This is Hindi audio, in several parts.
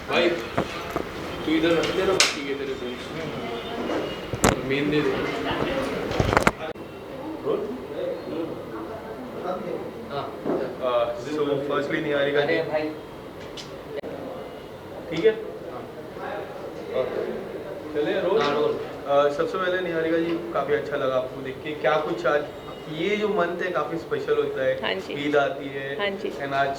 भाई तू इधर रख दे ना, बाकी के तेरे फ्रेंड्स मेन दे दे। सो फर्स्टली निहारिका जी, ठीक है चले रोल। सबसे पहले निहारिका जी काफ़ी अच्छा लगा आपको देख के। क्या कुछ आज ये जो मंथ है काफ़ी स्पेशल होता है, हाँ जी। ईद आती है, हाँ जी। एंड आज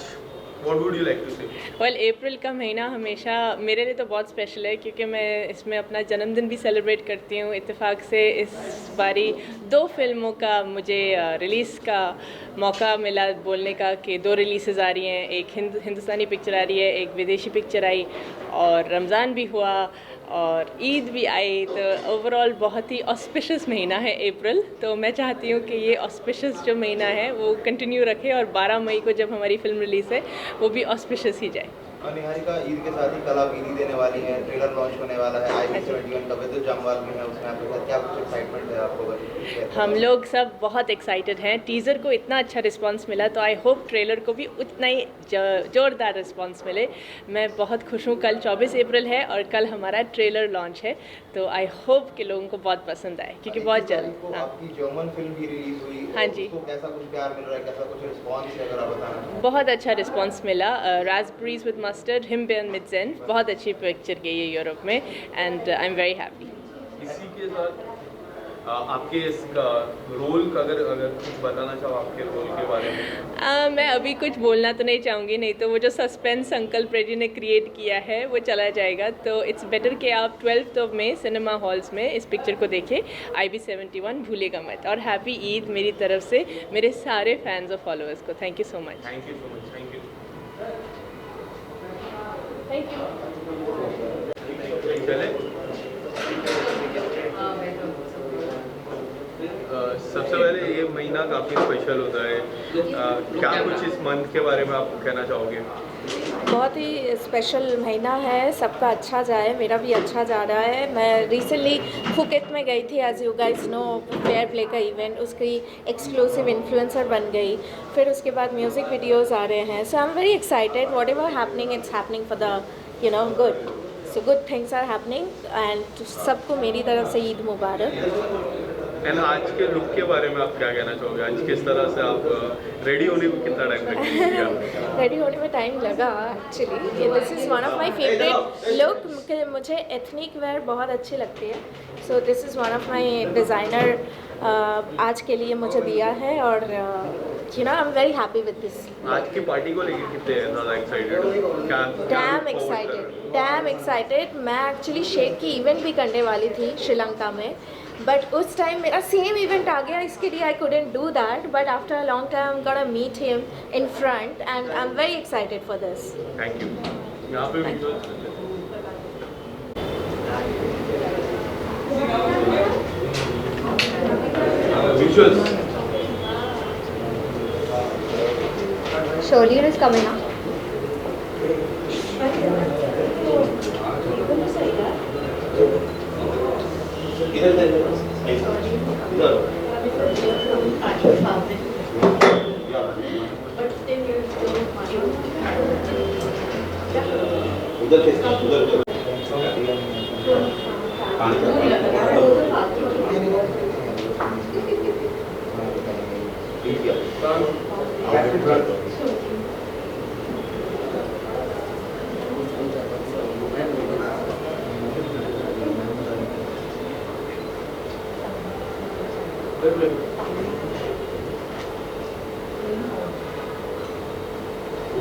what would you like to say? Well, अप्रैल का महीना हमेशा मेरे लिए तो बहुत स्पेशल है क्योंकि मैं इसमें अपना जन्मदिन भी सेलिब्रेट करती हूँ। इत्तेफाक से इस बारी 2 फिल्मों का मुझे रिलीज़ का मौका मिला बोलने का कि 2 रिलीज़ेस आ रही हैं। एक हिंदुस्तानी पिक्चर आ रही है, एक विदेशी पिक्चर आई, और रमज़ान भी हुआ और ईद भी आई। तो ओवरऑल बहुत ही ऑस्पिशियस महीना है अप्रैल। तो मैं चाहती हूँ कि ये ऑस्पिशियस जो महीना है वो कंटिन्यू रखे और 12 मई को जब हमारी फिल्म रिलीज़ है वो भी ऑस्पिशियस ही जाए। निहारिका, ईद के साथ ही कल आप ईदी देने वाली हैं, ट्रेलर लॉन्च होने वाला है, I-71 का विद्युत जामवाल भी है उसमें आपके साथ, क्या कुछ एक्साइटमेंट है आपको? हम लोग सब बहुत एक्साइटेड हैं। टीज़र को इतना अच्छा रिस्पांस मिला तो आई होप ट्रेलर को भी उतना ही ज़ोरदार रिस्पांस मिले। मैं बहुत खुश हूँ। कल 24 अप्रैल है और कल हमारा ट्रेलर लॉन्च है, तो आई होप कि लोगों को बहुत पसंद आए क्योंकि बहुत जल्द। हाँ, आपकी जर्मन फिल्म भी रिलीज हुई, हाँ जी। तो कैसा कुछ प्यार मिल रहा है, कैसा कुछ रिस्पांस है, अगर आप बताना? बहुत अच्छा रिस्पांस मिला। Raspberries with mustard, हिमबेन mid Zen, बहुत अच्छी पिक्चर गई है यूरोप में, and I am very happy. इसी के साथ आपके इसका रोल का अगर कुछ बताना चाहो आपके रोल के बारे में। मैं अभी कुछ बोलना तो नहीं चाहूँगी, नहीं तो वो जो सस्पेंस अंकल प्रेडी ने क्रिएट किया है वो चला जाएगा। तो इट्स बेटर कि आप 12 मई सिनेमा हॉल्स में इस पिक्चर को देखें, IB71, भूलिएगा मत। और हैप्पी ईद मेरी तरफ से मेरे सारे फैंस और फॉलोअर्स को। Thank you so much. Thank you so much. Thank you. चले सबसे पहले ये महीना काफ़ी स्पेशल होता है, क्या कुछ इस मंथ के बारे में आप कहना चाहोगे? बहुत ही स्पेशल महीना है, सबका अच्छा जाए, मेरा भी अच्छा जा रहा है। मैं रिसेंटली फुकेत में गई थी, as you guys know, fair play का इवेंट, उसकी एक्सक्लूसिव इन्फ्लुएंसर बन गई। फिर उसके बाद म्यूज़िक वीडियोस आ रहे हैं, so I am very excited. Whatever happening, it's happening for the good, so good things are happening, and सबको मेरी तरफ से ईद मुबारक। एंड आज के लुक के बारे में आप क्या कहना चाहोगे? आज किस तरह से आप रेडी होने में कितना टाइम लगा? रेडी होने में टाइम लगा actually. This is one of my favourite look. मुझे एथनिक वेयर बहुत अच्छी लगती है, so this is one of my designer आज के लिए मुझे दिया है, और आई am very happy with this. आज की पार्टी को लेकर कितने ज़्यादा एक्साइटेड? Dam excited. मैं एक्चुअली शेख की इवेंट भी करने वाली थी श्रीलंका में, बट उस टाइम मेरा सेम इवेंट आ गया, इसके लिए I couldn't do that, but after a long time I am gonna meet him in front, and I am very excited for this. Thank you. यहाँ पे visuals Shirley is coming up.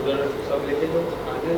उधर सब लेके जाओ, आगे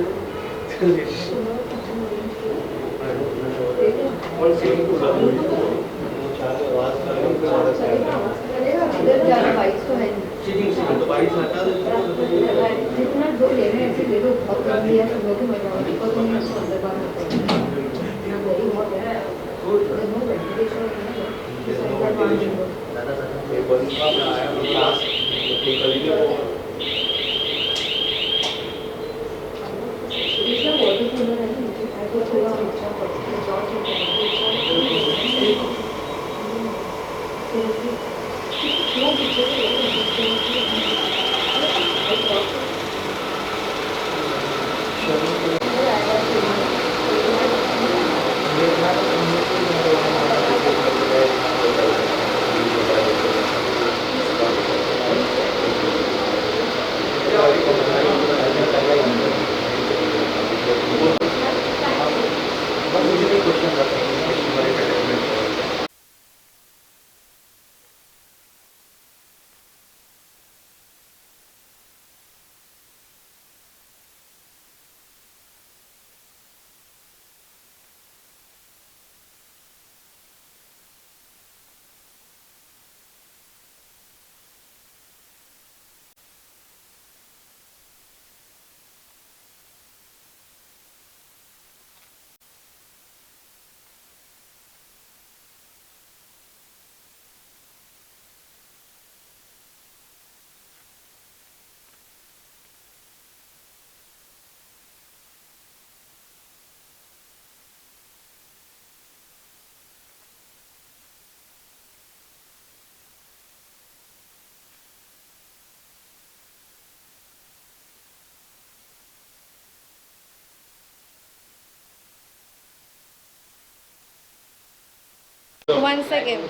One second.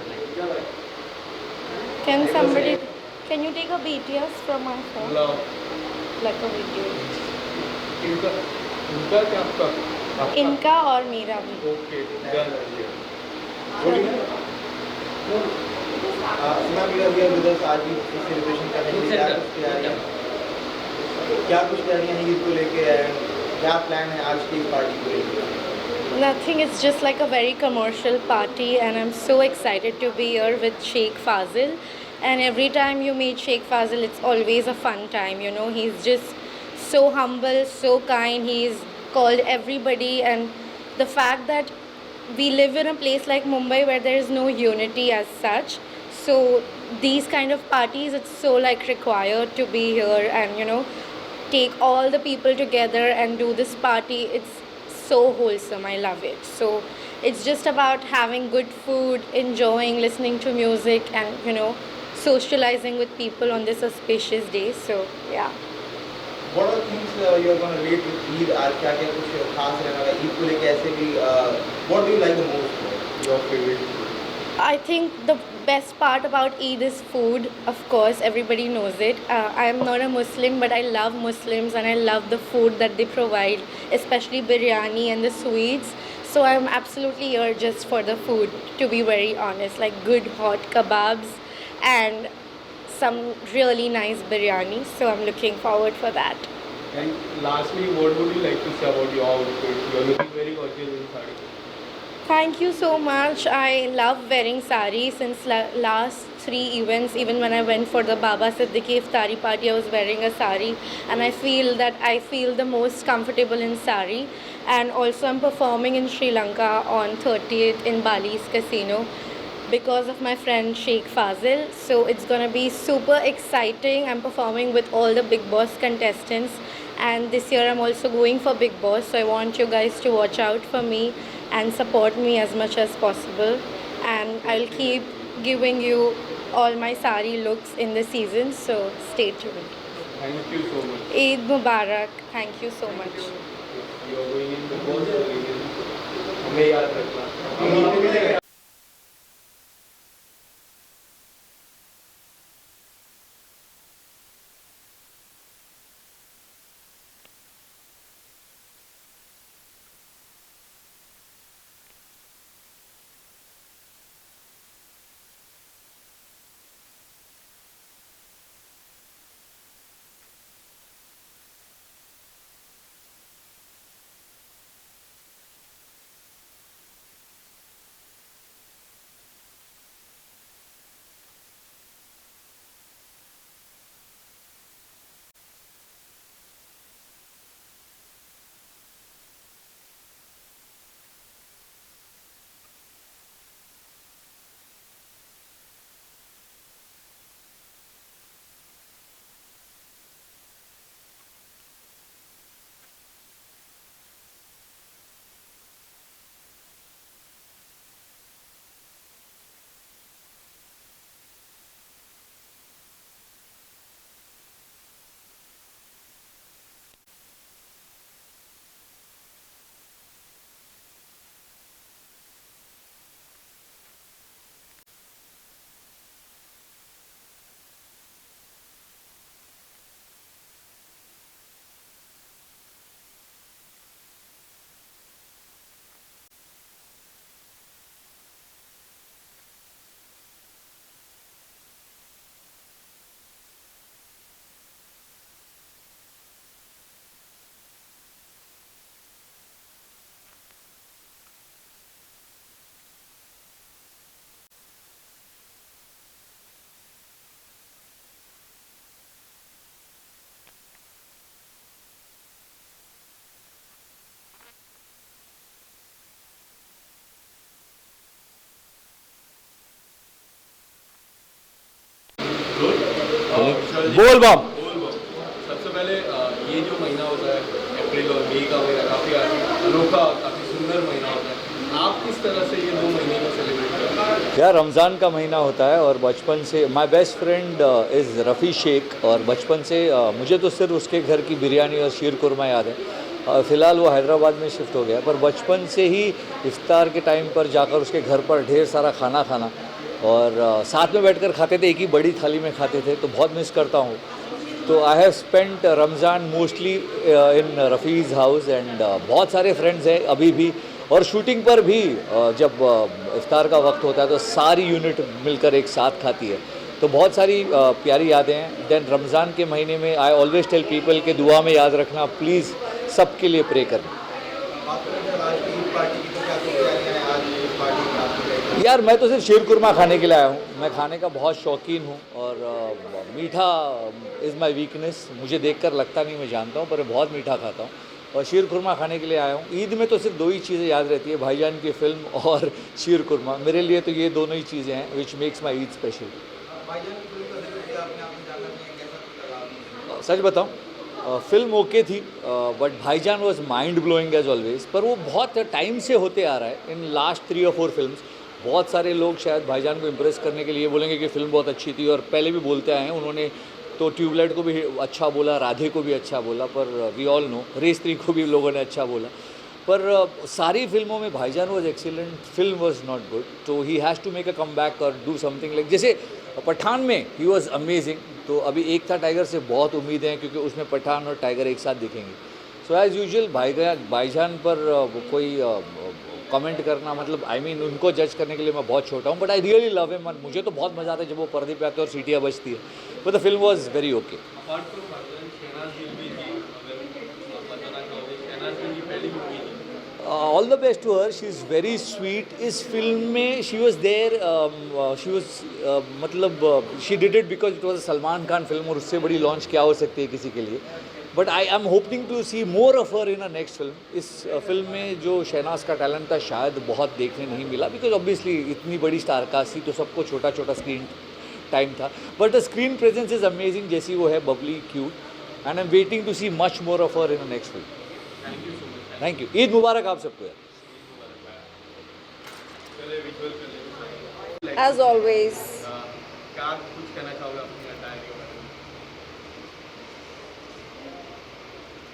Can somebody, can you take a BTS from my phone? Like a video. इनका इनका क्या आपका आपका इनका और मेरा भी. Okay done ma'am you are here with us आज ईद की सेलिब्रेशन करने के लिए क्या कुछ तैयारियां हैं ईद को लेके एंड क्या प्लान है आज की पार्टी को लेके? Nothing, it's just like a very commercial party, and I'm so excited to be here with Sheikh Fazil. And every time you meet Sheikh Fazil, it's always a fun time. You know, he's just so humble, so kind. He's called everybody, and the fact that we live in a place like Mumbai where there is no unity as such. So these kind of parties, it's so like required to be here and take all the people together and do this party. It's so wholesome. I love it. So it's just about having good food, enjoying, listening to music, and socializing with people on this auspicious day. So yeah. What are things you are going to relate with Eid? आज क्या क्या कुछ खास रहने वाला ईद को लेके ऐसे भी what do you like the most? Your favorite food? I think the best part about Eid is food. Of course, everybody knows it. I am not a Muslim, but I love Muslims and I love the food that they provide, especially biryani and the sweets. So I'm absolutely here just for the food, to be very honest. Like good hot kebabs and some really nice biryani. So I'm looking forward for that. And lastly, what would you like to say about your outfit? You are looking very gorgeous in sari. Thank you so much. I love wearing sari since last 3 events. Even when I went for the Baba Siddiqui Iftari party, I was wearing a sari, and I feel the most comfortable in sari. And also, I'm performing in Sri Lanka on 30th in Bali's Casino because of my friend Sheikh Fazil. So it's gonna be super exciting. I'm performing with all the Big Boss contestants, and this year I'm also going for Big Boss. So I want you guys to watch out for me and support me as much as possible, and I'll keep giving you all my sari looks in the season, so stay tuned. Thank you so much. Eid Mubarak. Thank you so much. You are going in the boss हमें याद रखना. बोल बम। सबसे पहले ये जो महीना होता है अप्रैल और मई का महीना काफ़ी अनोखा काफ़ी सुंदर महीना होता है, आप किस तरह से ये 2 महीने को सेलिब्रेट करते हैं? यार रमज़ान का महीना होता है और बचपन से my best friend is Rafi Shaikh, और बचपन से मुझे तो सिर्फ उसके घर की बिरयानी और शीर कुरमा याद है। फ़िलहाल वो हैदराबाद में शिफ्ट हो गया, पर बचपन से ही इफ्तार के टाइम पर जाकर उसके घर पर ढेर सारा खाना खाना और साथ में बैठकर खाते थे, एक ही बड़ी थाली में खाते थे, तो बहुत मिस करता हूँ। तो I have spent Ramzan mostly in Rafi's house and बहुत सारे फ्रेंड्स हैं अभी भी, और शूटिंग पर भी जब इफ्तार का वक्त होता है तो सारी यूनिट मिलकर एक साथ खाती है, तो बहुत सारी प्यारी यादें हैं। देन रमज़ान के महीने में आई ऑलवेज टेल पीपल के दुआ में याद रखना, प्लीज़ सबके लिए प्रे करना। बात करें सर आज की ईद पार्टी की, तो क्या कुछ तैयारियां हैं आज ईद पार्टी की आपकी? यार मैं तो सिर्फ शीर कुरमा खाने के लिए आया हूँ, मैं खाने का बहुत शौकीन हूँ और मीठा इज़ माई वीकनेस, मुझे देखकर लगता नहीं, मैं जानता हूँ, पर मैं बहुत मीठा खाता हूँ और शीर कुरमा खाने के लिए आया हूँ। ईद में तो सिर्फ 2 ही चीज़ें याद रहती है, भाईजान की फ़िल्म और शीर कुरमा। मेरे लिए तो ये दोनों ही चीज़ें हैं which makes my Eid special. भाईजान की फिल्म का जिक्र किया आपने, आपने जानना चाहिए कैसा कुछ लगा आपको? सच बताऊँ फिल्म ओके थी, but Bhaijaan was mind blowing as always, पर वो बहुत टाइम से होते आ रहा है। इन लास्ट 3 और 4 फिल्म्स बहुत सारे लोग शायद भाईजान को इम्प्रेस करने के लिए बोलेंगे कि फ़िल्म बहुत अच्छी थी, और पहले भी बोलते आए हैं। उन्होंने तो ट्यूबलाइट को भी अच्छा बोला, राधे को भी अच्छा बोला, पर वी ऑल नो रेस 3 को भी लोगों ने अच्छा बोला, पर सारी फिल्मों में Bhaijaan was excellent, film was not good, तो he has to make a come back और डू समथिंग लाइक, जैसे पठान में ही वॉज अमेजिंग। तो अभी एक था टाइगर से बहुत उम्मीदें हैं, क्योंकि उसमें पठान और टाइगर एक साथ दिखेंगे। सो एज़ यूजुअल भाईजान पर कोई कमेंट करना, मतलब आई मीन उनको जज करने के लिए मैं बहुत छोटा हूँ, but I really love him. मुझे तो बहुत मज़ा आता है जब वो पर्दे पे आते हैं और सीटियाँ बजती है, but the film was very okay. Apart from भाईजान, शहनाज गिल भी थी, अगर आप बताना चाहोगे, शहनाज गिल की पहली मूवी थी। All the best to her, she is very sweet. इस फिल्म में she was there, she was मतलब she did it because it was a Salman Khan film, और उससे बड़ी लॉन्च क्या हो सकती है किसी के लिए। But I am hoping to see more of her in a next film. इस फिल्म में जो शहनाज का टैलेंट था शायद बहुत देखने नहीं मिला, बिकॉज ऑब्वियसली इतनी बड़ी स्टार कास्ट थी तो सबको छोटा छोटा स्क्रीन टाइम था, but the screen presence is amazing, जैसी वो है bubbly cute, and I am waiting to see much more of her in a next film. Thank you so much. Thank you, Eid Mubarak आप सबको यार। चलिए विजुअल कर लेते हैं। As always. क्या कुछ कहना चाहोगे अपनी अटायर के बारे में?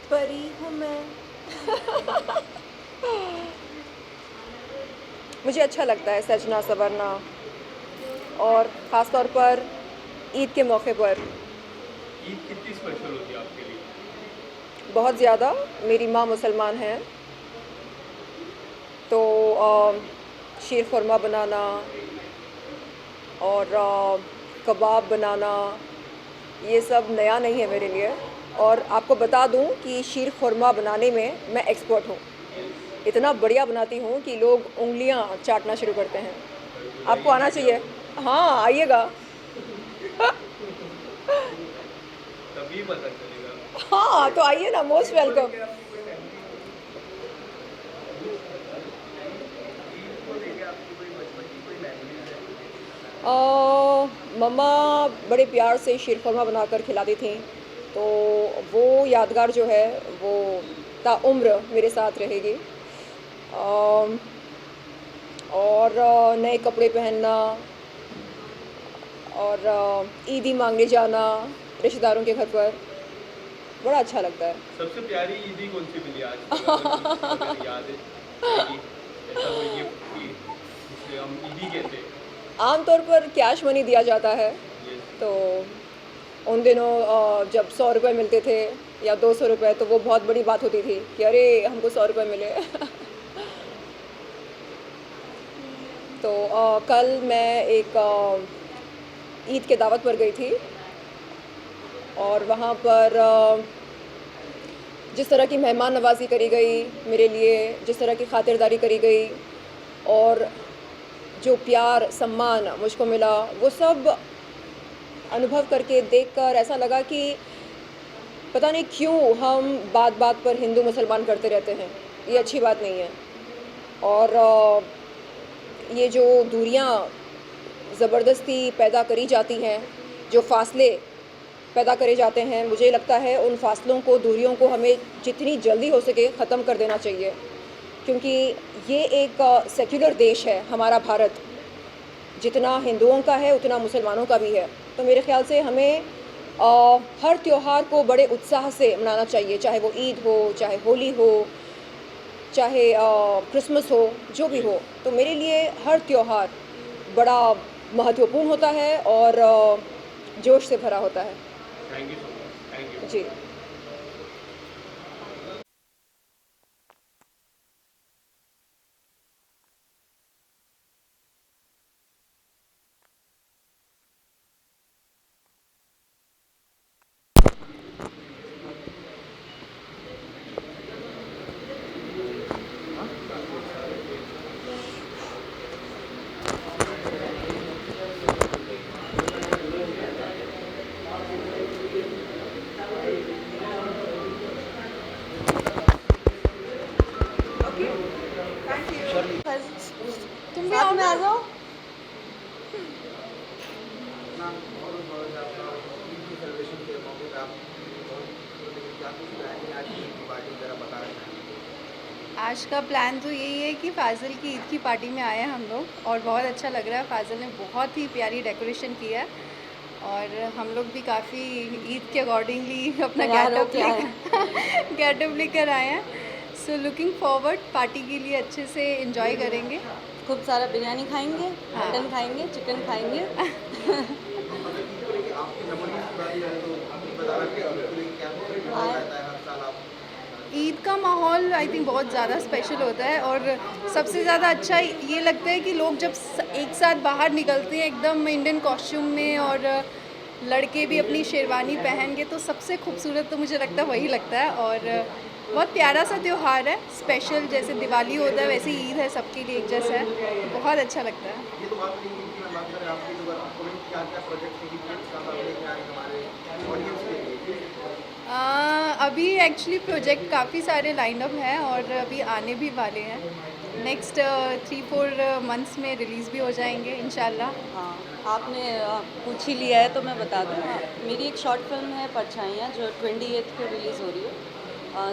परी हूँ मैं। मुझे अच्छा लगता है सजना संवरना, और ख़ास तौर पर ईद के मौके पर ईद कितनी स्पेशल होती है आपके लिए? बहुत ज़्यादा। मेरी माँ मुसलमान हैं, तो शीर खुरमा बनाना और कबाब बनाना ये सब नया नहीं है मेरे लिए। और आपको बता दूं कि शीर खुरमा बनाने में मैं एक्सपर्ट हूँ, इतना बढ़िया बनाती हूँ कि लोग उंगलियाँ चाटना शुरू करते हैं। आपको आना चाहिए, हाँ आइएगा। तभी पता चलेगा। हाँ तो आइए ना, मोस्ट वेलकम। मम्मा बड़े प्यार से शीर खुरमा बनाकर खिलाती थी, तो वो यादगार जो है वो ताउम्र मेरे साथ रहेगी। और नए कपड़े पहनना और ईदी मांगने जाना रिश्तेदारों के घर पर बड़ा अच्छा लगता है। सबसे प्यारी ईदी कौन सी मिली आज तक? अगर याद है ऐसा कोई गिफ्ट की जिसे हम ईदी कहते हैं? आमतौर पर कैश मनी दिया जाता है, तो उन दिनों जब 100 रुपये मिलते थे या 200 रुपये, तो वो बहुत बड़ी बात होती थी कि अरे हमको 100 रुपये मिले। तो कल मैं एक ईद के दावत पर गई थी, और वहाँ पर जिस तरह की मेहमान नवाजी करी गई मेरे लिए, जिस तरह की खातिरदारी करी गई, और जो प्यार सम्मान मुझको मिला, वो सब अनुभव करके देखकर ऐसा लगा कि पता नहीं क्यों हम बात बात पर हिंदू मुसलमान करते रहते हैं, ये अच्छी बात नहीं है। और ये जो दूरियां ज़बरदस्ती पैदा करी जाती हैं, जो फासले पैदा करे जाते हैं, मुझे लगता है उन फासलों को, दूरियों को हमें जितनी जल्दी हो सके ख़त्म कर देना चाहिए, क्योंकि ये एक सेक्युलर देश है हमारा भारत। जितना हिंदुओं का है उतना मुसलमानों का भी है। तो मेरे ख़्याल से हमें हर त्यौहार को बड़े उत्साह से मनाना चाहिए, चाहे वो ईद हो, चाहे होली हो, चाहे क्रिसमस हो, जो भी हो। तो मेरे लिए हर त्यौहार बड़ा महत्वपूर्ण होता है और जोश से भरा होता है। Thank you so much, thank you. जी। तुम भी आओ में आ जाओ। आज का प्लान तो यही है कि फ़ाज़िल की ईद की पार्टी में आए हैं हम लोग और बहुत अच्छा लग रहा है। फ़ाज़िल ने बहुत ही प्यारी डेकोरेशन किया है और हम लोग भी काफ़ी ईद के अकॉर्डिंगली अपना गेटअप लेकर आए हैं। सो लुकिंग फॉरवर्ड, पार्टी के लिए अच्छे से एंजॉय करेंगे। खूब सारा बिरयानी खाएंगे, हाँ। मटन खाएंगे, चिकन खाएंगे। ईद का माहौल आई थिंक बहुत ज़्यादा स्पेशल होता है और सबसे ज़्यादा अच्छा ये लगता है कि लोग जब एक साथ बाहर निकलते हैं एकदम इंडियन कॉस्ट्यूम में और लड़के भी अपनी शेरवानी पहन के, तो सबसे खूबसूरत तो मुझे लगता है वही लगता है। और बहुत प्यारा सा त्यौहार है, स्पेशल जैसे दिवाली होता है वैसे ईद है, सबके लिए एक जैसा है, तो बहुत अच्छा लगता है। अभी एक्चुअली प्रोजेक्ट काफ़ी सारे लाइन अप हैं और अभी आने भी वाले हैं। नेक्स्ट 3-4 मंथ्स में रिलीज़ भी हो जाएंगे इंशाल्लाह। हाँ, आपने पूछ ही लिया है तो मैं बता दूँ। मेरी एक शॉर्ट फिल्म है परछाइयाँ, जो 28 को रिलीज़ हो रही है,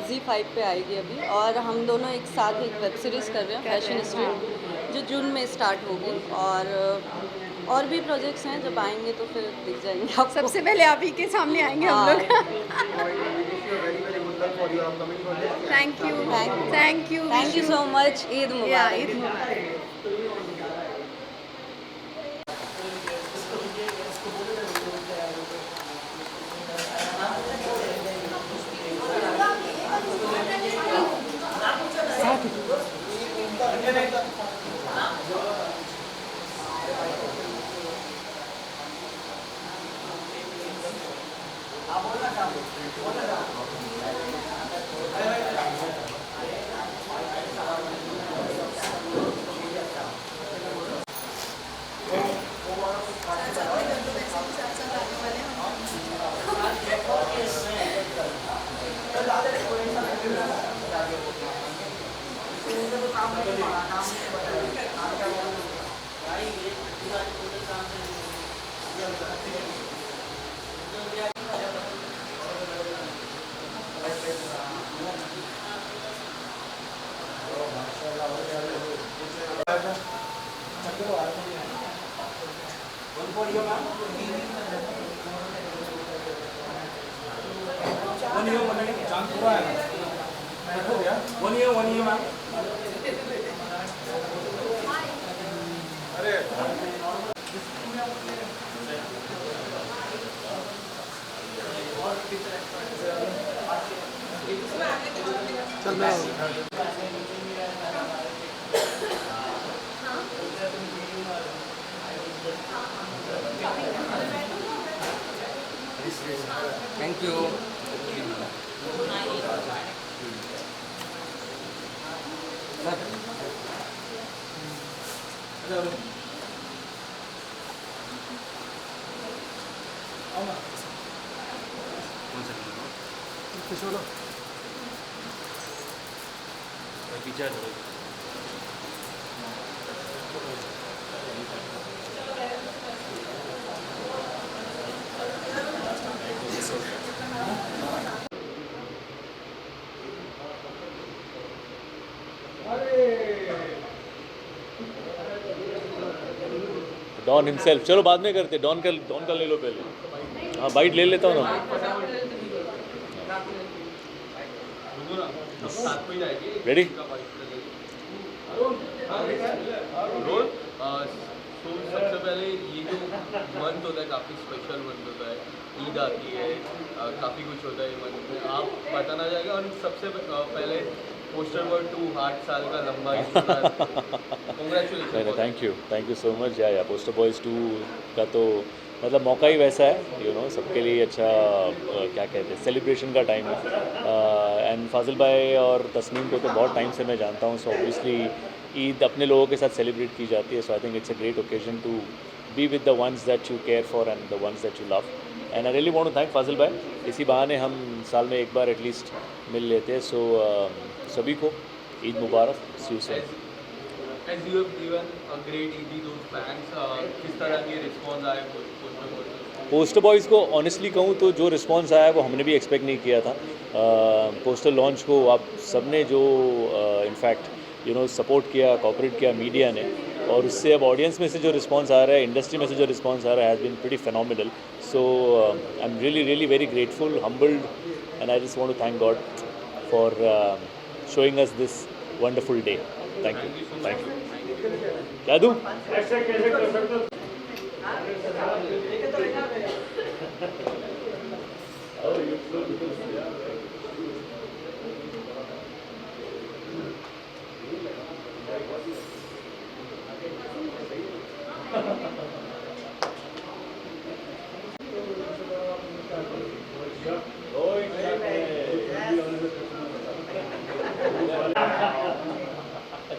Z5 पे आएगी अभी। और हम दोनों एक साथ एक वेब सीरीज़ कर रहे हैं, फैशन स्ट्रीट, जो जून में स्टार्ट होगी। और भी प्रोजेक्ट्स हैं, जब आएंगे तो फिर दिख जाएंगे आप। सबसे पहले आप ही के सामने आएंगे हम लोग। Thank you so much. Eid मुबारक। ईद मुबारक। Thank you. Don himself. चलो बाद में करते, डॉन का ले लो पहले। हाँ बाइट ले लेता हूँ ना। रेडी? रोल तो सबसे पहले ये जो मंथ होता है काफ़ी स्पेशल मंथ होता है, ईद आती है, काफ़ी कुछ होता है ये मंथ में, आप बताना चाहेंगे। और सबसे पहले पोस्टर वर्ड 2 8 साल का लंबा नहीं, थैंक यू सो मच। या पोस्टर बॉयज़ 2 का तो मतलब मौका ही वैसा है, यू नो, सबके लिए अच्छा क्या कहते हैं, सेलिब्रेशन का टाइम है। एंड फाजिल भाई और तस्नीम को तो बहुत टाइम से मैं जानता हूँ, सो ऑब्वियसली ईद अपने लोगों के साथ सेलिब्रेट की जाती है। So I think it's a great occasion to be with the ones that you care for and the ones that you love. And I really want to thank Fazil bhai, इसी बहाने हम साल में एक बार एटलीस्ट मिल लेते हैं। सो सभी को Eid Mubarak, see you soon. As you have given a great Eid to those fans, किस तरह के रिस्पॉन्स आए पोस्टर बॉयज़ को ऑनेस्टली कहूँ तो जो रिस्पांस आया वो हमने भी एक्सपेक्ट नहीं किया था। पोस्टर लॉन्च को आप सबने जो इनफैक्ट यू नो सपोर्ट किया, कोऑपरेट किया मीडिया ने, और उससे अब ऑडियंस में से जो रिस्पांस आ रहा है, इंडस्ट्री में से जो रिस्पांस आ रहा है, has been pretty phenomenal. So I am really very grateful, humbled, and I just want to thank God for showing us this wonderful day. Thank you. क्या दूँ?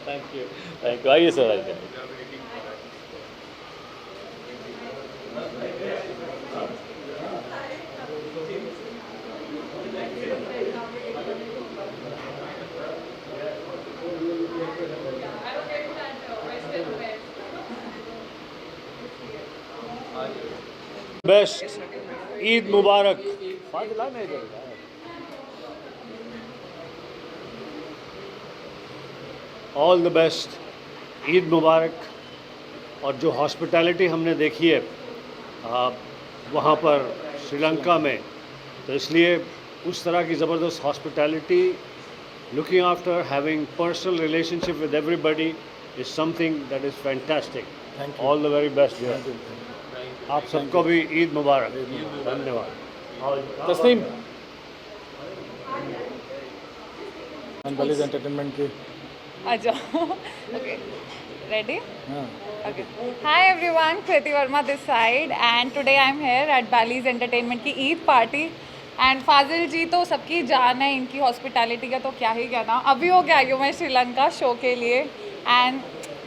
Thank you. आइए सर, आइए। Best, Eid Mubarak. All the best, Eid Mubarak. और जो हॉस्पिटैलिटी हमने देखी है वहाँ पर श्रीलंका में, तो इसलिए उस तरह की ज़बरदस्त hospitality, looking after, having personal relationship with everybody is something that is fantastic. All the very best. आप सबको भी ईद मुबारक। धन्यवाद। तस्नीम बालीज एंटरटेनमेंट की आ जाओ। Okay, ready? Okay. Hi everyone, Kriti Verma this side and today I'm here at Bally's Entertainment की ईद पार्टी एंड फाजिल जी तो सबकी जान है, इनकी हॉस्पिटैलिटी का तो क्या ही कहना। अभी हो गया हूँ मैं श्रीलंका शो के लिए एंड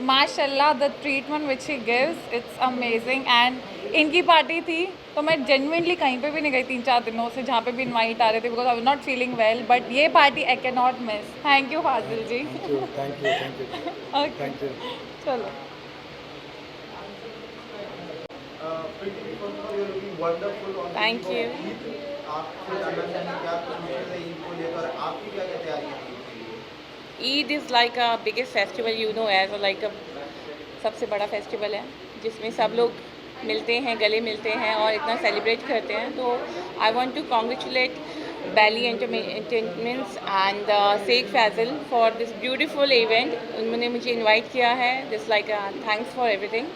माशाल्लाह the treatment which he gives it's amazing. And इनकी पार्टी थी तो मैं जेन्युइनली कहीं पे भी नहीं गई 3-4 दिनों से, जहाँ पे भी इनवाइट आ रहे थे, because I was not feeling well, but ये party I can not miss. Thank you Fazil ji. Thank you. चलो। Thank you. Eid is like a biggest festival, you know, as like a सबसे बड़ा फेस्टिवल है जिसमें सब लोग मिलते हैं, गले मिलते हैं और इतना सेलिब्रेट करते हैं। तो I want to congratulate Bally Entertainments and Sheikh Fazil for this beautiful event. उन्होंने मुझे इनवाइट किया है। Just like thanks for everything.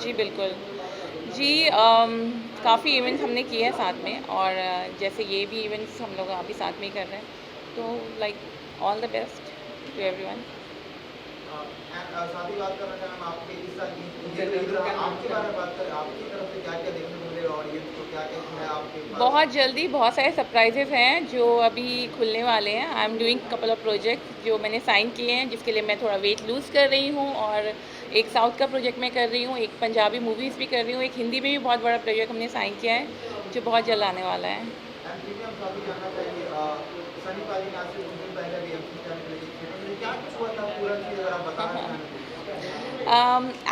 जी बिल्कुल जी। काफ़ी इवेंट्स हमने किए हैं साथ में, और जैसे ये भी इवेंट्स हम लोग अभी साथ में ही कर रहे हैं, तो like all the best to everyone. साथ ही बात करना चाहें आपके इस साल आपके बारे में बात करें, आपकी तरफ से क्या क्या देखने को मिलेगा ऑडियंस को, क्या क्या है आपके पास? बहुत जल्दी बहुत सारे सरप्राइजेस हैं जो अभी खुलने वाले हैं। I am doing couple of project जो मैंने साइन किए हैं, जिसके लिए मैं थोड़ा वेट लूज़ कर रही हूँ, और एक साउथ का प्रोजेक्ट मैं कर रही हूँ, एक पंजाबी मूवीज़ भी कर रही हूँ, एक हिंदी में भी बहुत बड़ा प्रोजेक्ट हमने साइन किया है जो बहुत जल्द आने वाला है।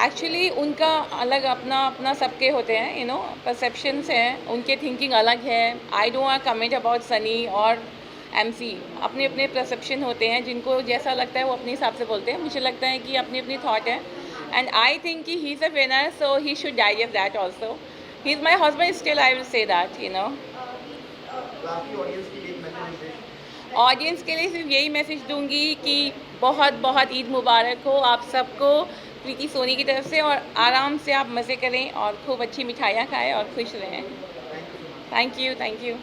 एक्चुअली उनका अलग अपना सबके होते हैं, यू नो, परसेप्शंस हैं, उनके थिंकिंग अलग है। I don't want comment about Sunny और MC अपने अपने परसेप्शन होते हैं, जिनको जैसा लगता है वो अपने हिसाब से बोलते हैं। मुझे लगता है कि अपनी अपनी थॉट है, एंड आई थिंक कि he is a winner, so he should digest that also. He is my husband, still I will say that, you know. Audience के लिए सिर्फ यही मैसेज दूंगी कि बहुत बहुत ईद मुबारक हो आप सबको प्रीति सोनी की तरफ से, और आराम से आप मज़े करें और खूब अच्छी मिठाइयाँ खाएं और खुश रहें। Thank you, thank you.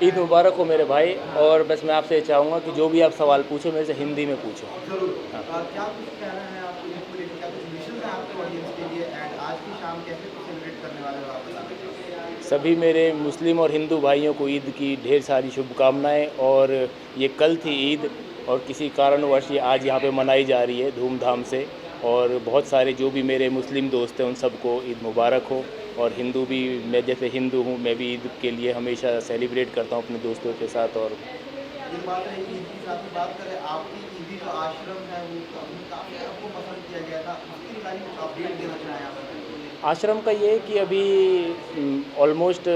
Eid Mubarak हो मेरे भाई, और बस मैं आपसे चाहूँगा कि जो भी आप सवाल पूछो मेरे से हिंदी में पूछो। क्या कुछ कहना है आपको ईद को लेकर, क्या कुछ विशेष है आपके ऑडियंस के लिए, एंड आज की शाम कैसे सेलिब्रेट करने वाले हो आप बताइए। सभी मेरे मुस्लिम और हिंदू भाइयों को ईद की ढेर सारी शुभकामनाएं। और ये कल थी ईद, और किसी कारणवश ये आज यहाँ पे मनाई जा रही है धूमधाम से। और बहुत सारे जो भी मेरे मुस्लिम दोस्त हैं उन सबको ईद मुबारक हो। और हिंदू भी, मैं जैसे हिंदू हूँ, मैं भी ईद के लिए हमेशा सेलिब्रेट करता हूँ अपने दोस्तों के साथ। और ये बात है ईद की साथ ही बात करें, आपकी ईदी जो आश्रम है वो काफ़ी आपको पसंद किया गया था, उसकी बारे में अपडेट देना चाहें आप। आश्रम का ये है कि अभी ऑलमोस्ट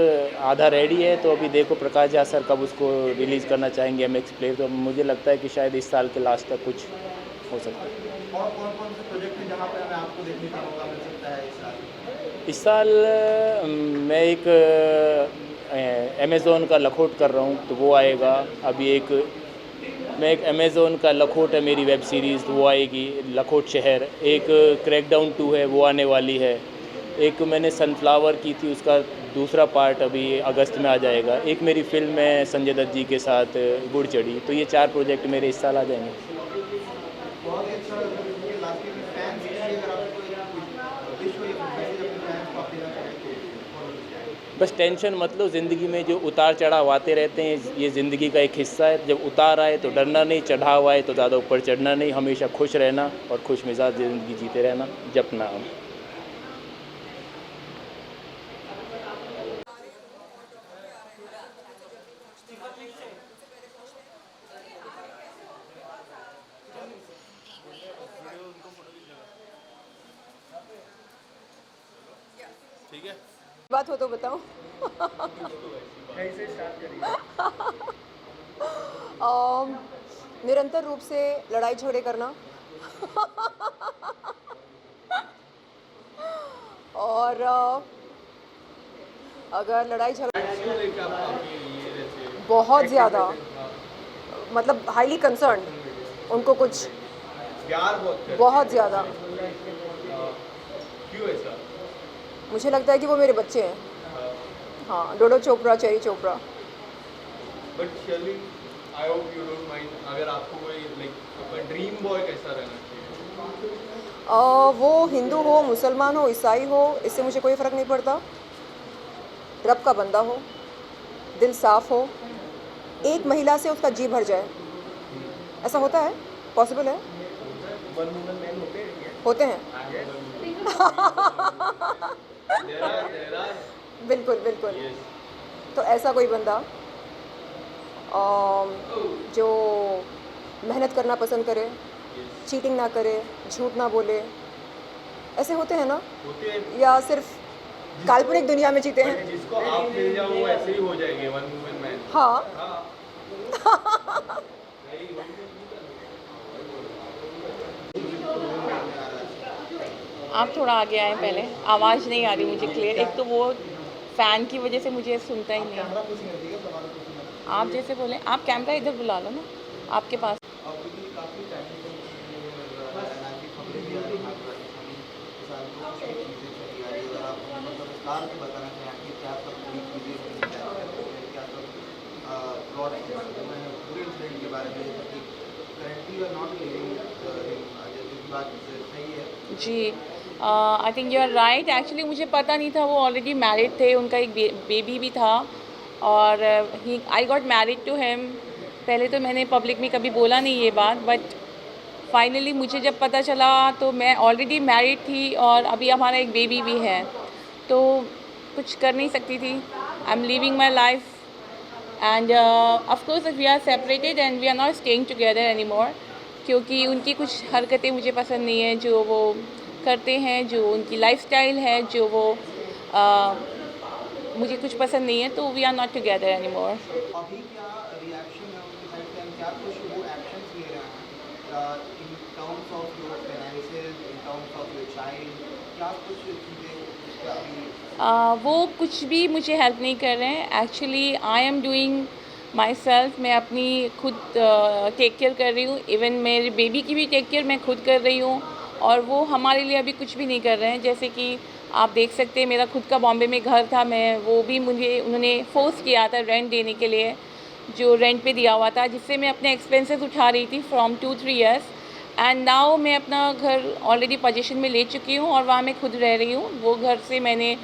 आधा रेडी है, तो अभी देखो प्रकाश झा सर कब उसको रिलीज़ करना चाहेंगे MX प्ले, तो मुझे लगता है कि शायद इस साल के लास्ट तक कुछ हो सकता है। और कौन कौन से प्रोजेक्ट हैं जहाँ पर हमें आपको देखने का मौका मिल सकता है इस साल? इस साल मैं एक अमेज़ोन का लखोट कर रहा हूँ, तो वो आएगा। अभी मैं एक अमेज़ोन का लखोट है मेरी वेब सीरीज़, तो वो आएगी, लखोट शहर। एक क्रैकडाउन 2 है, वो आने वाली है। एक मैंने सनफ्लावर की थी, उसका दूसरा पार्ट अभी अगस्त में आ जाएगा। एक मेरी फ़िल्म है संजय दत्त जी के साथ, गुड़ चढ़ी। तो ये 4 प्रोजेक्ट मेरे इस साल आ जाएंगे। बहुत ही अच्छा लगा कि लास्ट में फैंस के लिए अगर आपको विश हो या मैसेज अपने फैंस को आप देना चाहें तो। बस टेंशन मत लो, ज़िंदगी में जो उतार चढ़ाव आते रहते हैं, ये ज़िंदगी का एक हिस्सा है। जब उतार आए तो डरना नहीं, चढ़ाव आए तो ज़्यादा ऊपर चढ़ना नहीं। हमेशा खुश रहना और खुश मिजाज ज़िंदगी जीते रहना। जपना हम। ठीक है, बात हो तो बताओ। कैसे स्टार्ट करिए? निरंतर रूप से लड़ाई झगड़े करना और अगर लड़ाई झगड़ा बहुत ज़्यादा, मतलब हाईली कंसर्न, उनको कुछ प्यार बहुत ज़्यादा। क्यों ऐसा? मुझे लगता है कि वो मेरे बच्चे हैं। हाँ, Dodo Chopra, Cherry Chopra. But surely, I hope you don't mind, अगर आपको कोई लाइक ड्रीम बॉय कैसा रहना चाहिए? वो हिंदू हो, मुसलमान हो, ईसाई हो, इससे मुझे कोई फ़र्क नहीं पड़ता। रब का बंदा हो, दिल साफ़ हो, एक महिला से उसका जी भर जाए। ऐसा होता है? पॉसिबल है? होते हैं। बिल्कुल बिल्कुल। तो ऐसा कोई बंदा जो मेहनत करना पसंद करे, चीटिंग ना करे, झूठ ना बोले, ऐसे होते हैं ना? होते हैं। या सिर्फ काल्पनिक दुनिया में जीते हैं? जिसको आप मिल जाओ वो ऐसे ही हो जाएंगे, वन वुमन मैन। हाँ। आप थोड़ा आगे आए पहले, आवाज़ नहीं आ रही मुझे क्लियर। एक तो वो फ़ैन की वजह से मुझे सुनता ही नहीं है। आप जैसे बोले, आप कैमरा इधर बुला लो ना, आपके पास। जी, I think you are right. Actually मुझे पता नहीं था, वो ऑलरेडी मैरिड थे, उनका एक बेबी भी था, और I got married to him. पहले तो मैंने पब्लिक में कभी बोला नहीं ये बात, बट फाइनली मुझे जब पता चला तो मैं ऑलरेडी मैरिड थी और अभी हमारा एक बेबी भी है, तो कुछ कर नहीं सकती थी। I am living my life and of course we are separated and we are not staying together any more, क्योंकि उनकी कुछ हरकतें मुझे पसंद नहीं है जो वो करते हैं, जो उनकी लाइफस्टाइल है, जो वो मुझे कुछ पसंद नहीं है, तो we are not together any more. अभी क्या रिएक्शन है उनकी साइड से, क्या कुछ वो एक्शंस ले रहे हैं in terms of your finances, in terms of your child, क्या कुछ चीज़ें अभी? वो कुछ भी मुझे हेल्प नहीं कर रहे हैं। Actually I am doing my self, मैं अपनी खुद टेक केयर कर रही हूँ। इवन मेरे बेबी की भी टेक केयर मैं खुद कर रही हूँ, और वो हमारे लिए अभी कुछ भी नहीं कर रहे हैं। जैसे कि आप देख सकते हैं, मेरा खुद का बॉम्बे में घर था, मैं वो भी मुझे उन्होंने फोर्स किया था रेंट देने के लिए, जो रेंट पे दिया हुआ था, जिससे मैं अपने एक्सपेंसेस उठा रही थी फ्रॉम 2-3 ईयर्स। एंड नाउ मैं अपना घर ऑलरेडी पोजीशन में ले चुकी हूँ और वहाँ मैं खुद रह रही हूँ। वो घर से मैंने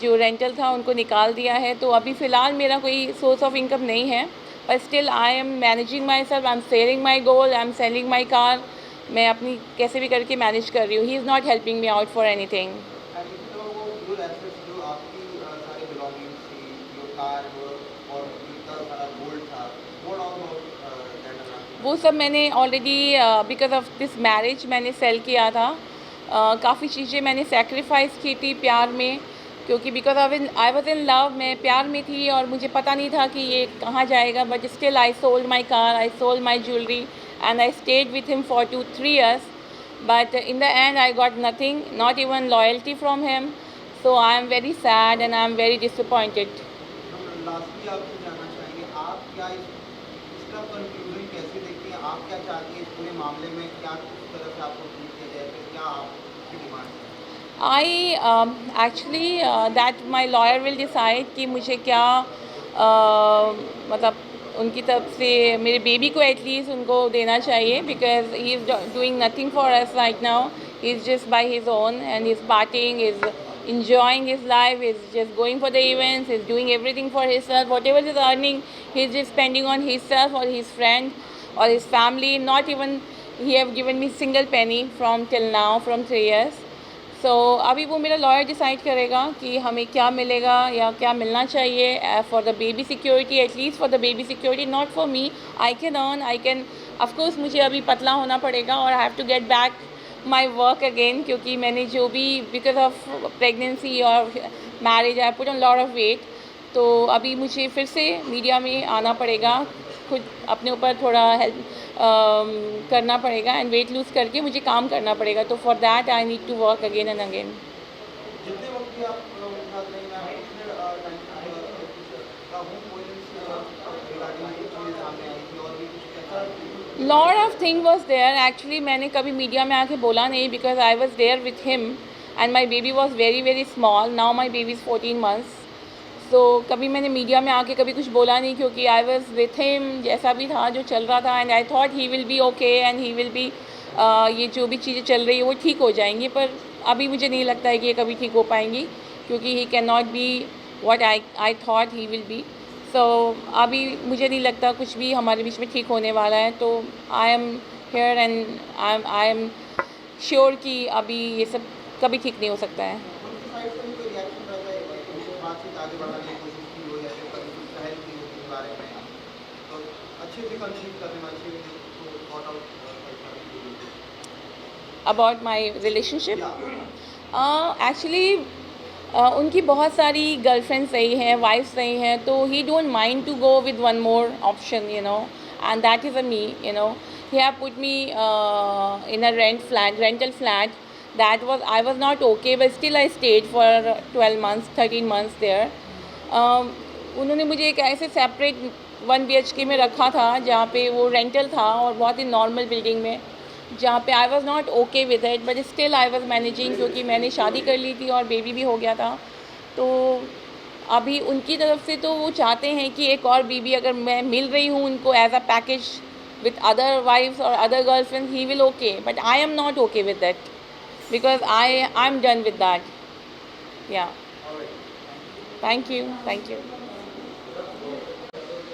जो रेंटल था उनको निकाल दिया है, तो अभी फ़िलहाल मेरा कोई सोर्स ऑफ इनकम नहीं है, पर still I am managing my self, I am selling my gold, I am selling my car. मैं अपनी कैसे भी करके मैनेज कर रही हूँ। He is not helping me out for anything. वो सब मैंने already because of this marriage मैंने सेल किया था। काफ़ी चीज़ें मैंने सेक्रीफाइस की थी प्यार में, क्योंकि because I was in love, मैं प्यार में थी और मुझे पता नहीं था कि ये कहाँ जाएगा। But still I sold my car, I sold my jewellery and I stayed with him for 2-3 years. But in the end I got nothing, not even loyalty from him. So I am very sad and I am very disappointed. Lastly आपको जानना चाहेंगे, आप क्या इसका कंक्लूजन कैसे देखते हैं? आप क्या चाहती हैं इस पूरे मामले में? क्या किस तरह से आपको ट्रीट किया जाए, फिर क्या आपकी डिमांड है? I actually that my lawyer will decide कि मुझे क्या मतलब उनकी तरफ से मेरे बेबी को एटलीस्ट उनको देना चाहिए, because he is doing nothing for us right now. He is just by his own and he is partying, is enjoying his life, is just going for the events, is doing everything for himself. Whatever he's earning, he's just spending on himself or his friend or his family. Not even he have given me single penny from till now, from 3 years. So अभी वो मेरा लॉयर डिसाइड करेगा कि हमें क्या मिलेगा या क्या मिलना चाहिए for the baby security, at least for the baby security, not for me. I can earn, I can, of course मुझे अभी पतला होना पड़ेगा और I have to get back my work again, क्योंकि मैंने जो भी बिकॉज ऑफ प्रेगनेंसी और marriage I put on lot of weight. तो अभी मुझे फिर से मीडिया में आना पड़ेगा, खुद अपने ऊपर थोड़ा हेल्प करना पड़ेगा एंड वेट लूज़ करके मुझे काम करना पड़ेगा। तो for that I need to work again and again. जितने वक्त भी आप उठाते हैं, मैं कितने रिगार्डिंग चीज़ें सामने आई थी और भी कुछ कैसा? Lot of thing was there. Actually मैंने कभी मीडिया में आके बोला नहीं, because I was there with him and my baby was very very small. Now my baby is 14 months। तो कभी मैंने मीडिया में आके कभी कुछ बोला नहीं, क्योंकि आई वॉज विथ हिम, जैसा भी था जो चल रहा था, and I thought he will B okay and he will B, ये जो भी चीज़ें चल रही है वो ठीक हो जाएंगी। पर अभी मुझे नहीं लगता है कि ये कभी ठीक हो पाएंगी, क्योंकि he can not be what I thought he will be. So अभी मुझे नहीं लगता कुछ भी हमारे बीच में ठीक होने वाला है। तो I am here and I am sure कि अभी ये सब कभी ठीक नहीं हो सकता है। आगे बढ़ाने की कोशिश की हो या फिर कभी कुछ पहल की हो इस बारे में, तो अच्छे से कंसीव करने में अच्छे से sort out about my relationship. Actually उनकी बहुत सारी गर्लफ्रेंड्स रही हैं, वाइफ्स रही हैं, तो he don't mind to go with one more option, you know, and that is a me, you know. He have put me in a rental flat. That was, I was not okay, but still I stayed for 12 months, 13 months there. उन्होंने मुझे एक ऐसे सेपरेट 1 BHK में रखा था जहाँ पे वो रेंटल था और बहुत ही नॉर्मल बिल्डिंग में, जहाँ पे I was not okay with it, but still I was managing, क्योंकि मैंने शादी कर ली थी और बेबी भी हो गया था। तो अभी उनकी तरफ से तो वो चाहते हैं कि एक और बीबी अगर मैं मिल रही हूँ उनको as a package with other wives और other girlfriends, he will okay, but I am not okay with that, because I'm done with that. Yeah. Thank you.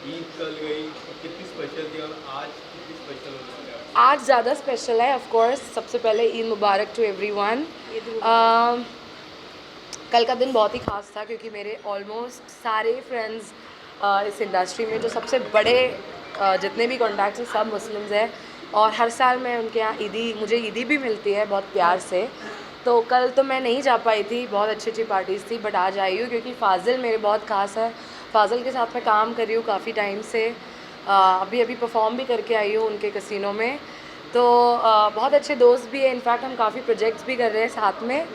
Eid कल गई, कितनी स्पेशल थी और आज कितनी स्पेशल हो रही है? आज ज़्यादा स्पेशल है, ऑफ कोर्स। सबसे पहले ईद मुबारक टू एवरीवन। कल का दिन बहुत ही ख़ास था, क्योंकि मेरे ऑलमोस्ट सारे फ्रेंड्स इस इंडस्ट्री में जो सबसे बड़े जितने भी कॉन्टैक्ट्स हैं सब मुस्लिम्स हैं। और हर साल मैं उनके यहाँ मुझे ईदी भी मिलती है बहुत प्यार से। तो कल तो मैं नहीं जा पाई थी, बहुत अच्छी अच्छी पार्टीज़ थी, बट आज आई हूँ क्योंकि फ़ाज़िल मेरे बहुत ख़ास है। फ़ाज़िल के साथ मैं काम कर रही हूँ काफ़ी टाइम से, अभी परफॉर्म भी करके आई हूँ उनके कसिनो में। तो बहुत अच्छे दोस्त भी हैं, इनफैक्ट हम काफ़ी प्रोजेक्ट्स भी कर रहे हैं साथ में।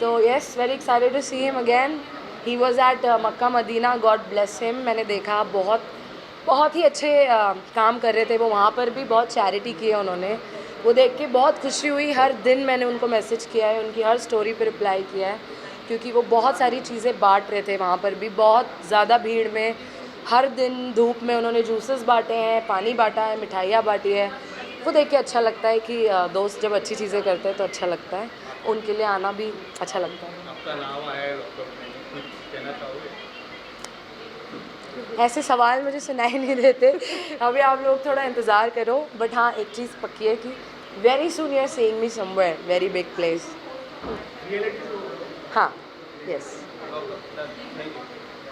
तो yes, very excited to see him again. He was at Mecca Medina, God bless him. मैंने देखा बहुत ही अच्छे काम कर रहे थे वो वहाँ पर भी, बहुत चैरिटी की है उन्होंने। वो देख के बहुत खुशी हुई। हर दिन मैंने उनको मैसेज किया है, उनकी हर स्टोरी पे रिप्लाई किया है, क्योंकि वो बहुत सारी चीज़ें बांट रहे थे वहाँ पर भी, बहुत ज़्यादा भीड़ में। हर दिन धूप में उन्होंने जूसेस बांटे हैं, पानी बांटा है, मिठाइयाँ बांटी है। वो देख के अच्छा लगता है कि दोस्त जब अच्छी चीज़ें करते हैं तो अच्छा लगता है, उनके लिए आना भी अच्छा लगता है। आपका नाम आया है डॉक्टर में, कुछ कहना चाहोगे? ऐसे सवाल मुझे सुनाई नहीं देते, अभी आप लोग थोड़ा इंतज़ार करो। बट हाँ, एक चीज़ पक्की है कि very soon you are seeing me somewhere very big place. हाँ, यस,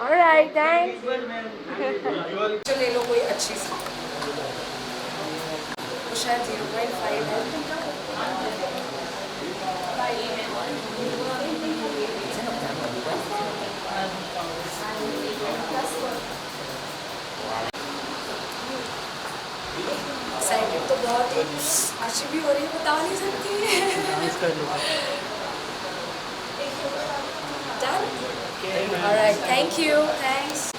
ऑलराइट, थैंक्स। जो ले लो कोई अच्छी सी, वो शायद 0.5 है। एक्साइटेड तो बहुत है, अच्छी भी हो रही है, बता नहीं सकती। Done, alright, thank you, thanks.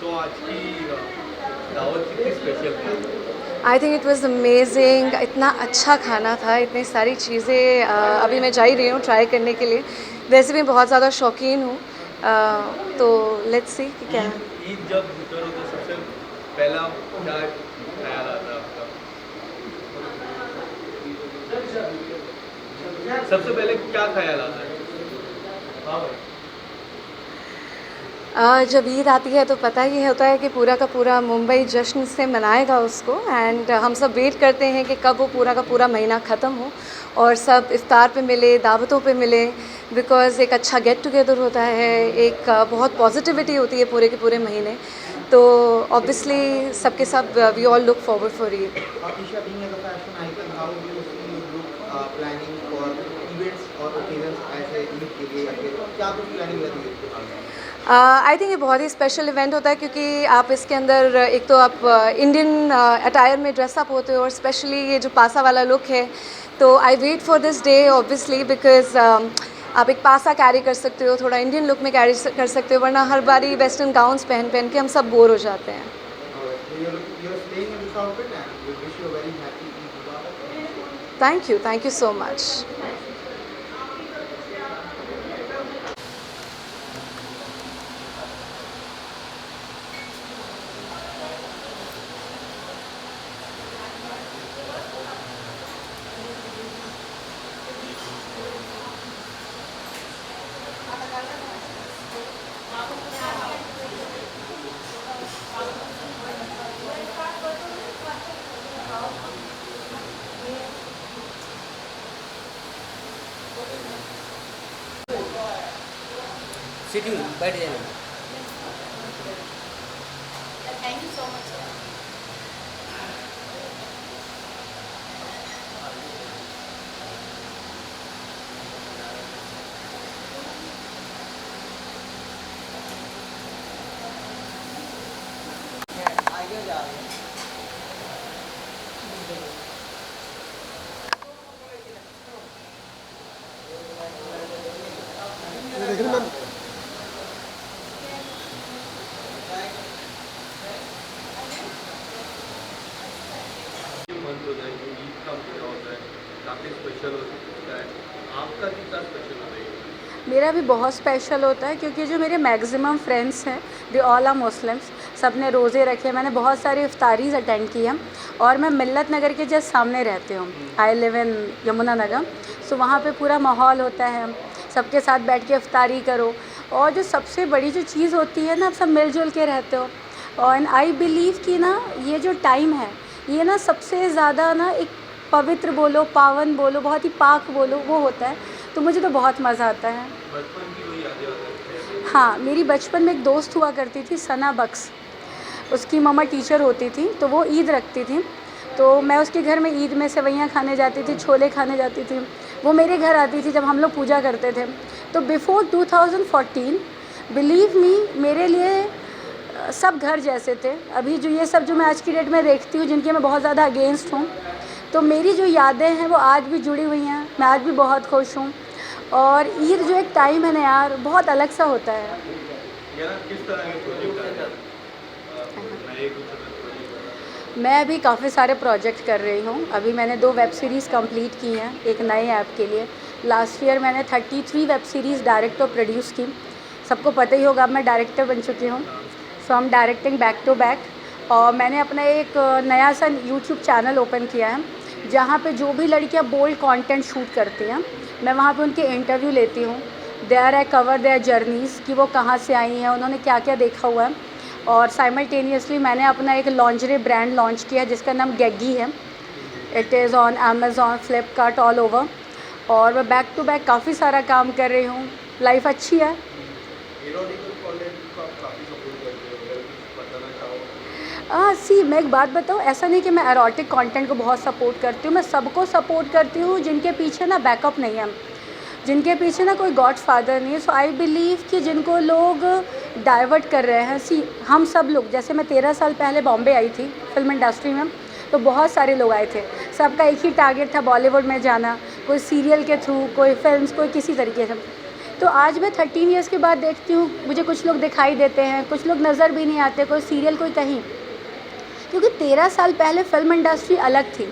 तो आज की दावत कितनी स्पेशल थी? I think it was amazing. इतना अच्छा खाना था, इतनी सारी चीज़ें। अभी मैं जा ही रही हूँ ट्राई करने के लिए। वैसे भी बहुत ज़्यादा शौकीन हूँ, तो लेट्स सी कि क्या है। ईद जब गुजरो तो सबसे पहला क्या ख्याल आता है आपका? सबसे पहले क्या ख्याल आता है? हाँ भाई। जब ईद आती है तो पता ही होता है कि पूरा का पूरा मुंबई जश्न से मनाएगा उसको। एंड हम सब वेट करते हैं कि कब वो पूरा का पूरा महीना ख़त्म हो और सब इफ्तार पे मिले, दावतों पे मिले, बिकॉज़ एक अच्छा गेट टुगेदर होता है, एक बहुत पॉजिटिविटी होती है पूरे के पूरे महीने। तो ऑब्वियसली सबके सब we all look forward for Eid. Isha, being as a fashion icon, how do you see you look planning for events or occasions ऐसे ईद के लिए या फिर क्या कुछ प्लानिंग रहती है इसके बारे में? आई थिंक ये बहुत ही स्पेशल इवेंट होता है, क्योंकि आप इसके अंदर एक तो आप इंडियन अटायर में ड्रेसअप होते हो, और स्पेशली ये जो पासा वाला लुक है। तो I wait for this day obviously, because आप एक पासा कैरी कर सकते हो, थोड़ा इंडियन लुक में कैरी कर सकते हो, वरना हर बारी वेस्टर्न गाउन्स पहन के हम सब बोर हो जाते हैं। Thank you so much. Sitting बैठ जाएंगे। Thank you so much. आगे जा रहे हैं। मंथ होता है, ईद का महीना होता है, काफ़ी स्पेशल होता है। आपका कितना मेरा भी बहुत स्पेशल होता है क्योंकि जो मेरे मैक्सिमम फ्रेंड्स हैं दे ऑल आर मुस्लिम्स, सब ने रोज़े रखे। मैंने बहुत सारी इफ्तारीज अटेंड की हैं और मैं मिल्लत नगर के जस्ट सामने रहती हूँ। I live in Yamuna Nagar, सो वहाँ पे पूरा माहौल होता है, सबके साथ बैठ के इफ्तारी करो। और जो सबसे बड़ी जो चीज़ होती है ना, आप सब मिलजुल के रहते हो। और आई बिलीव कि ना ये जो टाइम है ये ना सबसे ज़्यादा ना एक पवित्र बोलो, पावन बोलो, बहुत ही पाक बोलो, वो होता है। तो मुझे तो बहुत मज़ा आता है। बचपन की कोई यादें होती हैं? हाँ, मेरी बचपन में एक दोस्त हुआ करती थी सना बख्श, उसकी मम्मा टीचर होती थी, तो वो ईद रखती थी, तो मैं उसके घर में ईद में सेवइयाँ खाने जाती थी, छोले खाने जाती थी। वो मेरे घर आती थी जब हम लोग पूजा करते थे। तो बिफ़ोर 2014 बिलीव मी मेरे लिए सब घर जैसे थे। अभी जो ये सब जो मैं आज की डेट में देखती हूँ, जिनके मैं बहुत ज़्यादा अगेंस्ट हूँ, तो मेरी जो यादें हैं वो आज भी जुड़ी हुई हैं। मैं आज भी बहुत खुश हूँ। और ईद जो एक टाइम है ना यार, बहुत अलग सा होता है। किस तरह के प्रोजेक्ट आ रहे हैं? मैं अभी काफ़ी सारे प्रोजेक्ट कर रही हूँ। अभी मैंने 2 वेब सीरीज़ कंप्लीट की हैं एक नए ऐप के लिए। लास्ट ईयर मैंने 33 वेब सीरीज़ डायरेक्ट और प्रोड्यूस की। सबको पता ही होगा अब मैं डायरेक्टर बन चुकी हूँ। So I am directing back to back. और मैंने अपना एक नया सा यूट्यूब चैनल ओपन किया है जहाँ पे जो भी लड़कियाँ बोल्ड कंटेंट शूट करती हैं, मैं वहाँ पे उनके इंटरव्यू लेती हूँ। There I cover their journeys कि वो कहाँ से आई हैं, उन्होंने क्या क्या देखा हुआ है। और साइमल्टेनियसली मैंने अपना एक लॉन्जरी ब्रांड लॉन्च किया जिसका नाम गेगी है। It is on Amazon, Flipkart, all over. और मैं बैक टू बैक काफ़ी सारा काम कर रही हूँ। लाइफ अच्छी है। सी मैं एक बात बताऊँ, ऐसा नहीं कि मैं एरोटिक कंटेंट को बहुत सपोर्ट करती हूँ। मैं सबको सपोर्ट करती हूँ जिनके पीछे ना बैकअप नहीं है, जिनके पीछे ना कोई गॉड फादर नहीं है। सो आई बिलीव कि जिनको लोग डाइवर्ट कर रहे हैं, सी हम सब लोग, जैसे मैं 13 साल पहले बॉम्बे आई थी फिल्म इंडस्ट्री में, तो बहुत सारे लोग आए थे। सबका एक ही टारगेट था बॉलीवुड में जाना, कोई सीरियल के थ्रू, कोई फिल्म्स, कोई किसी तरीके से। तो आज मैं 13 ईयर्स के बाद देखती हूँ, मुझे कुछ लोग दिखाई देते हैं, कुछ लोग नज़र भी नहीं आते, कोई सीरियल कोई कहीं। क्योंकि 13 साल पहले फ़िल्म इंडस्ट्री अलग थी,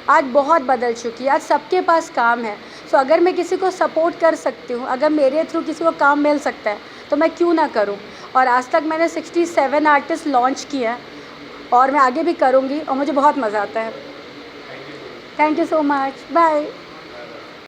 आज बहुत बदल चुकी है। आज सबके पास काम है। सो अगर मैं किसी को सपोर्ट कर सकती हूँ, अगर मेरे थ्रू किसी को काम मिल सकता है, तो मैं क्यों ना करूँ। और आज तक मैंने 67 आर्टिस्ट लॉन्च किए हैं और मैं आगे भी करूँगी और मुझे बहुत मज़ा आता है। Thank you so much. Bye.